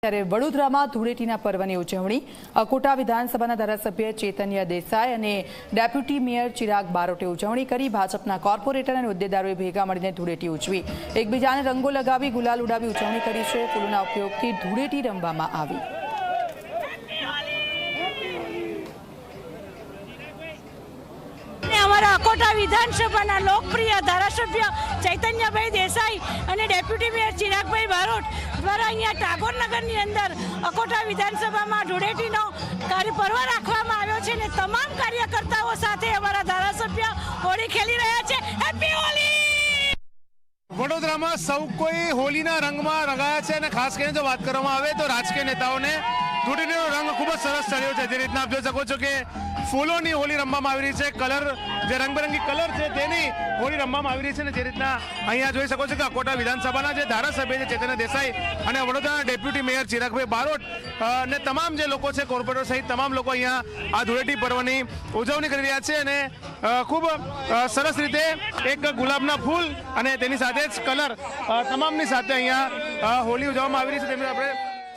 ત્યારે વડોદરામાં ધૂળેટીના પર્વની ઉજવણી અકોટા વિધાનસભાના ધારાસભ્ય ચેતન્ય દેસાઈ અને ડેપ્યુટી મેયર ચિરાગ બારોટે ઉજવણી કરી। ભાજપના કોર્પોરેટર અને હોદ્દેદારોએ ભેગા મળીને ધૂળેટી ઉજવી એકબીજાને રંગો લગાવી ગુલાલ ઉડાવી ઉજવણી કરી છે। ફૂલોના ઉપયોગથી ધૂળેટી રમવામાં આવી। अकोटा विधानसभा लोकप्रिय धारासभ्य चैतन्यभाई देसाई और डेप्यूटी मेयर चिरागभाई बारोट द्वारा अहींया टागोरनगर अंदर अकोटा विधानसभा में धूळेटी पर्व राखवामां आव्यो छे। तमाम कार्यकर्ताओं साथे अमारा धारासभ्य होली खेली रह्या छे। हेपी होली। वडोदरा में सौ कोई होली रंग में रंगाया है। खास कर जो बात करवामां आवे तो राजकीय नेताओं ने धूळेटीनो रंग खूब सरस चढ़्यो छे। जे रीतना आप जोई शको छो के फूलोनी होली रमवामां आवी रही छे। कलर जे रंगबेरंगी कलर छे तेनी होली रमवामां आवी रही छे। जे रीतना अहींया जोई शको छो के अकोटा विधानसभाना जे धारासभ्य छे चेतन्य देसाई अने वडोदराना डेप्यूटी मेयर चिरागभाई बारोट ने तमाम जे लोको छे कोर्पोरेटर सहित तमाम लोको अहींया आ धूळेटी पर्वनी उजवणी करी रह्या छे अने खूब सरस रीते एक गुलाबना फूल अने तेनी साथे ज कलर तमामनी साथे अहींया होली उजववामां आवी रही छे। तेमने आपणे